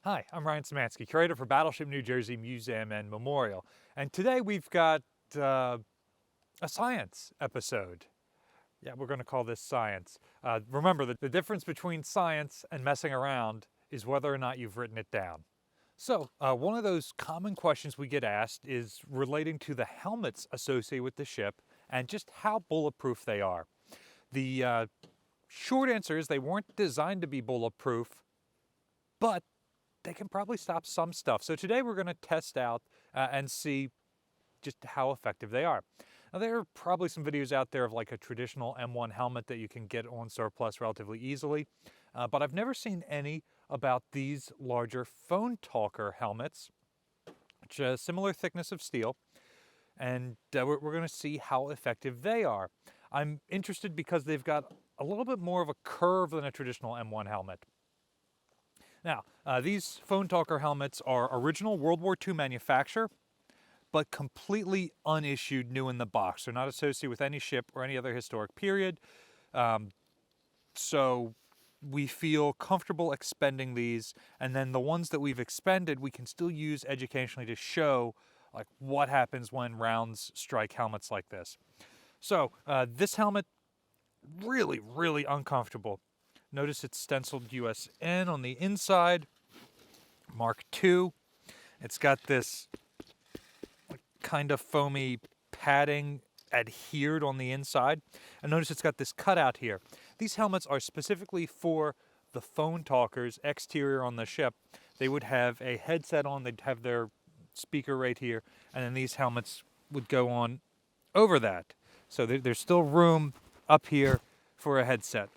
Hi, I'm Ryan Szymanski, curator for Battleship New Jersey Museum and Memorial. And today we've got a science episode. Yeah, we're going to call this science. Remember, the difference between science and messing around is whether or not you've written it down. So, one of those common questions we get asked is relating to the helmets associated with the ship and just how bulletproof they are. The short answer is they weren't designed to be bulletproof, but they can probably stop some stuff. So today we're going to test out and see just how effective they are. Now, there are probably some videos out there of like a traditional M1 helmet that you can get on surplus relatively easily, but I've never seen any about these larger phone talker helmets, which are a similar thickness of steel, and we're going to see how effective they are. I'm interested because they've got a little bit more of a curve than a traditional M1 helmet. Now, these phone talker helmets are original World War II manufacture, but completely unissued new in the box. They're not associated with any ship or any other historic period. So we feel comfortable expending these, and then the ones that we've expended, we can still use educationally to show like what happens when rounds strike helmets like this. So this helmet, really, really uncomfortable. Notice it's stenciled USN on the inside, Mark II. It's got this kind of foamy padding adhered on the inside. And notice it's got this cutout here. These helmets are specifically for the phone talkers exterior on the ship. They would have a headset on, they'd have their speaker right here, and then these helmets would go on over that. So there's still room up here for a headset.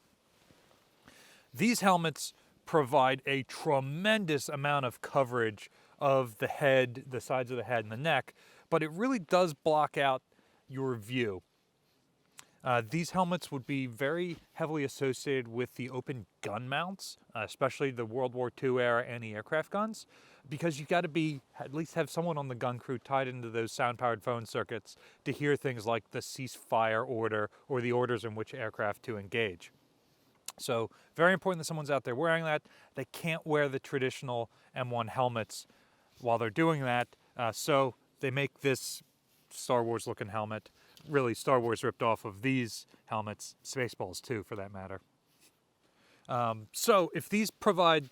These helmets provide a tremendous amount of coverage of the head, the sides of the head, and the neck, but it really does block out your view. These helmets would be very heavily associated with the open gun mounts, especially the World War II era anti-aircraft guns, because you got to at least have someone on the gun crew tied into those sound-powered phone circuits to hear things like the ceasefire order or the orders in which aircraft to engage. So very important that someone's out there wearing that. They can't wear the traditional M1 helmets while they're doing that. So they make this Star Wars looking helmet. Really, Star Wars ripped off of these helmets, Spaceballs too, for that matter. So if these provide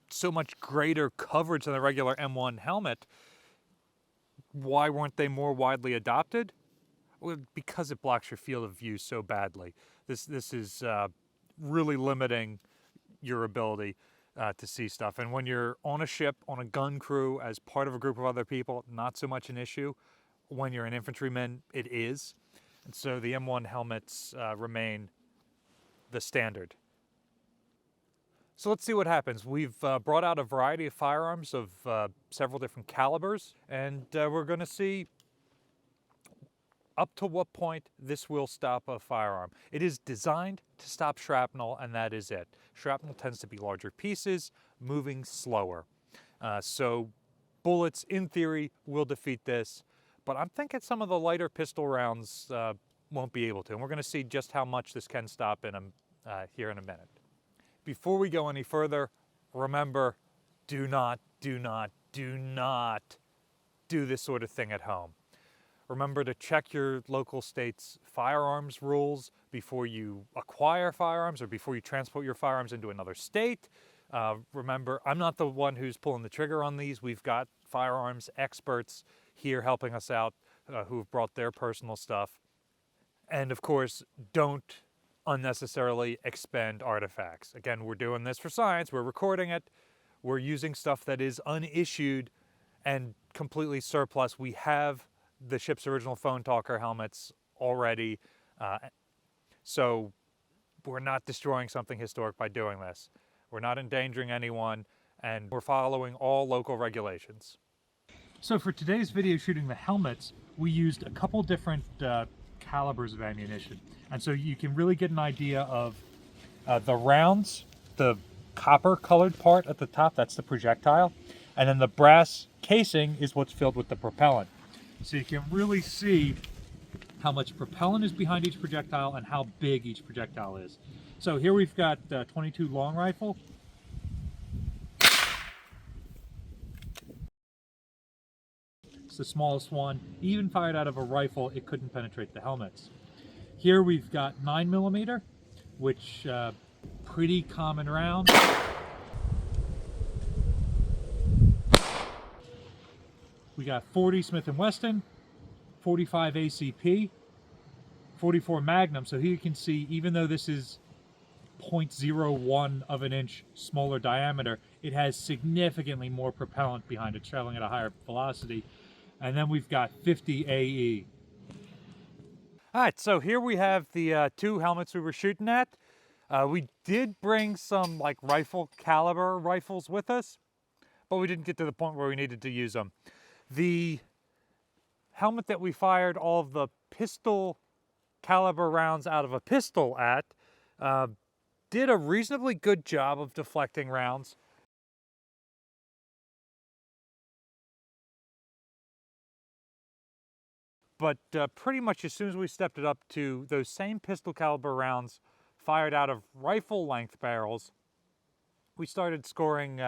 so much greater coverage than the regular M1 helmet, why weren't they more widely adopted? Well, because it blocks your field of view so badly. This is really limiting your ability to see stuff. And when you're on a ship, on a gun crew, as part of a group of other people, not so much an issue. When you're an infantryman, it is. And so the M1 helmets remain the standard. So let's see what happens. We've brought out a variety of firearms of several different calibers, and we're going to see up to what point this will stop a firearm. It is designed to stop shrapnel, and that is it. Shrapnel tends to be larger pieces, moving slower. So bullets, in theory, will defeat this, but I'm thinking some of the lighter pistol rounds won't be able to. And we're going to see just how much this can stop here in a minute. Before we go any further, remember, do not do this sort of thing at home. Remember to check your local state's firearms rules before you acquire firearms or before you transport your firearms into another state. Remember, I'm not the one who's pulling the trigger on these. We've got firearms experts here helping us out who've brought their personal stuff. And of course, don't unnecessarily expend artifacts. Again, we're doing this for science. We're recording it. We're using stuff that is unissued and completely surplus. We have the ship's original phone talker helmets already. So we're not destroying something historic by doing this. We're not endangering anyone, and we're following all local regulations. So for today's video shooting the helmets, we used a couple different calibers of ammunition. And so you can really get an idea of the rounds, the copper colored part at the top, that's the projectile. And then the brass casing is what's filled with the propellant. So you can really see how much propellant is behind each projectile and how big each projectile is. So here we've got 22 long rifle. the smallest one, even fired out of a rifle, it couldn't penetrate the helmets. Here we've got 9mm, which pretty common round. We got 40 Smith & Wesson, 45 ACP, 44 Magnum. So here you can see, even though this is 0.01 of an inch smaller diameter, it has significantly more propellant behind it, traveling at a higher velocity. And then we've got 50 AE. All right, so here we have the two helmets we were shooting at. We did bring some like rifle caliber rifles with us, but we didn't get to the point where we needed to use them. The helmet that we fired all of the pistol caliber rounds out of a pistol at did a reasonably good job of deflecting rounds. But pretty much as soon as we stepped it up to those same pistol caliber rounds fired out of rifle length barrels, we started scoring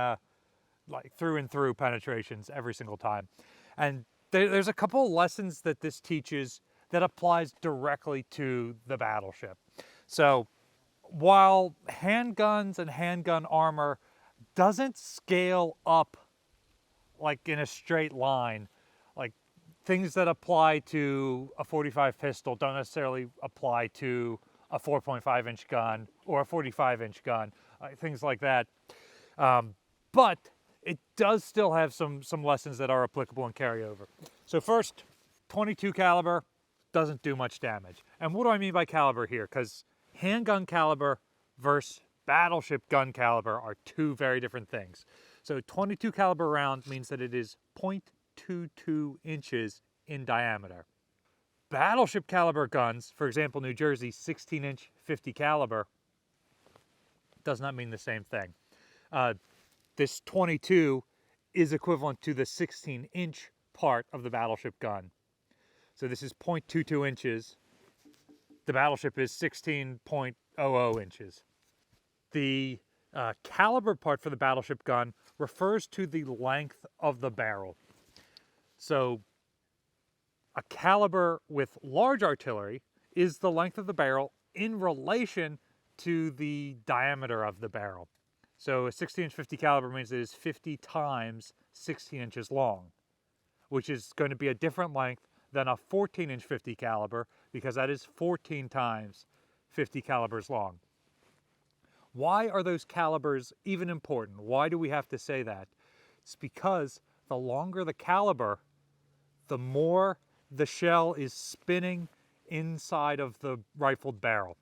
like through and through penetrations every single time. And there's a couple of lessons that this teaches that applies directly to the Battleship. So while handguns and handgun armor doesn't scale up like in a straight line, like things that apply to a .45 pistol don't necessarily apply to a 4.5-inch gun or a 45-inch gun, things like that. But it does still have some lessons that are applicable and carry over. So first, 22 caliber doesn't do much damage. And what do I mean by caliber here? Because handgun caliber versus battleship gun caliber are two very different things. So 22 caliber round means that it is 0.22 inches in diameter. Battleship caliber guns, for example, New Jersey 16-inch 50 caliber, does not mean the same thing. This 22 is equivalent to the 16-inch part of the battleship gun. So this is 0.22 inches. The Battleship is 16.00 inches. The caliber part for the Battleship gun refers to the length of the barrel. So a caliber with large artillery is the length of the barrel in relation to the diameter of the barrel. So a 16-inch 50 caliber means it is 50 times 16 inches long, which is going to be a different length than a 14-inch 50 caliber, because that is 14 times 50 calibers long. Why are those calibers even important? Why do we have to say that? It's because the longer the caliber, the more the shell is spinning inside of the rifled barrel.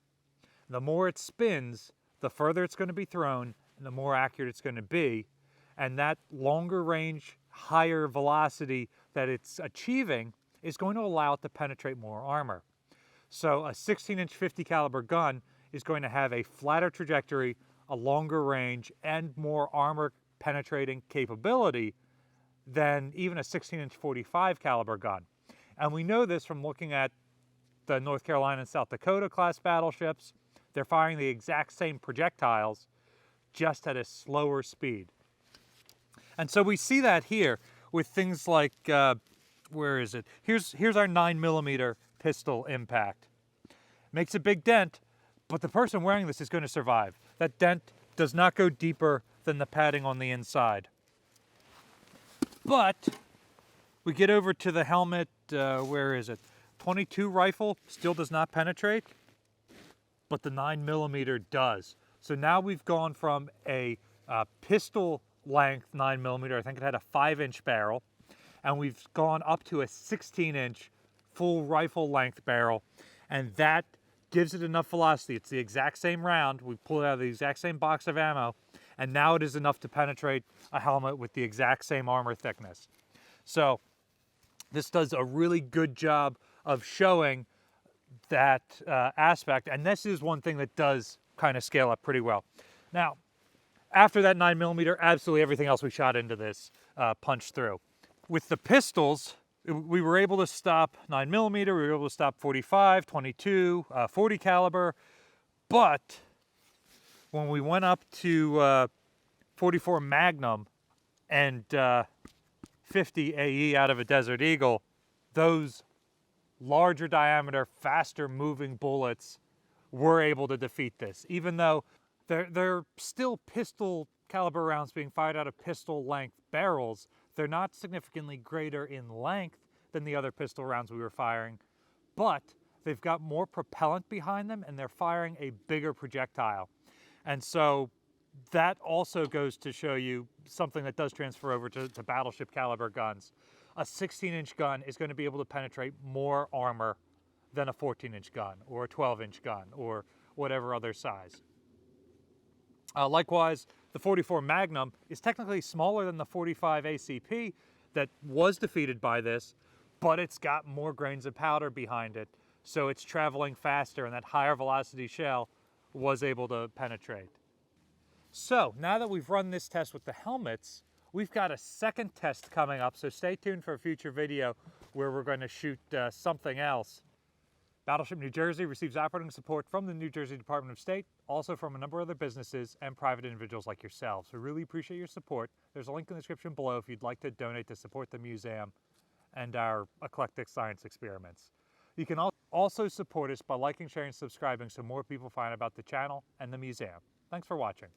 The more it spins, the further it's going to be thrown and the more accurate it's going to be. And that longer range, higher velocity that it's achieving is going to allow it to penetrate more armor. So a 16-inch 50 caliber gun is going to have a flatter trajectory, a longer range, and more armor penetrating capability than even a 16-inch 45 caliber gun. And we know this from looking at the North Carolina and South Dakota class battleships. They're firing the exact same projectiles, just at a slower speed. And so we see that here with things like, where is it? Here's our 9mm pistol impact. Makes a big dent, but the person wearing this is going to survive. That dent does not go deeper than the padding on the inside. But we get over to the helmet, where is it? 22 rifle still does not penetrate, but the 9mm does. So now we've gone from a pistol length 9mm, I think it had a 5-inch barrel, and we've gone up to a 16-inch full rifle length barrel, and that gives it enough velocity. It's the exact same round. We pull it out of the exact same box of ammo, and now it is enough to penetrate a helmet with the exact same armor thickness. So this does a really good job of showing that aspect, and this is one thing that does kind of scale up pretty well. Now, after that 9mm, absolutely everything else we shot into this punched through. With the pistols, we were able to stop 9mm, we were able to stop 45, 22, 40 caliber, but when we went up to 44 Magnum and 50 AE out of a Desert Eagle, those larger diameter, faster moving bullets were able to defeat this. Even though they're still pistol caliber rounds being fired out of pistol length barrels, they're not significantly greater in length than the other pistol rounds we were firing, but they've got more propellant behind them and they're firing a bigger projectile. And so that also goes to show you something that does transfer over to battleship caliber guns. A 16-inch gun is going to be able to penetrate more armor than a 14-inch gun or a 12-inch gun or whatever other size. Likewise, the 44 Magnum is technically smaller than the 45 ACP that was defeated by this, but it's got more grains of powder behind it, so it's traveling faster, and that higher velocity shell was able to penetrate. So now that we've run this test with the helmets, we've got a second test coming up, so stay tuned for a future video where we're going to shoot something else. Battleship New Jersey receives operating support from the New Jersey Department of State, also from a number of other businesses and private individuals like yourselves. We really appreciate your support. There's a link in the description below if you'd like to donate to support the museum and our eclectic science experiments. You can also support us by liking, sharing, and subscribing so more people find about the channel and the museum. Thanks for watching.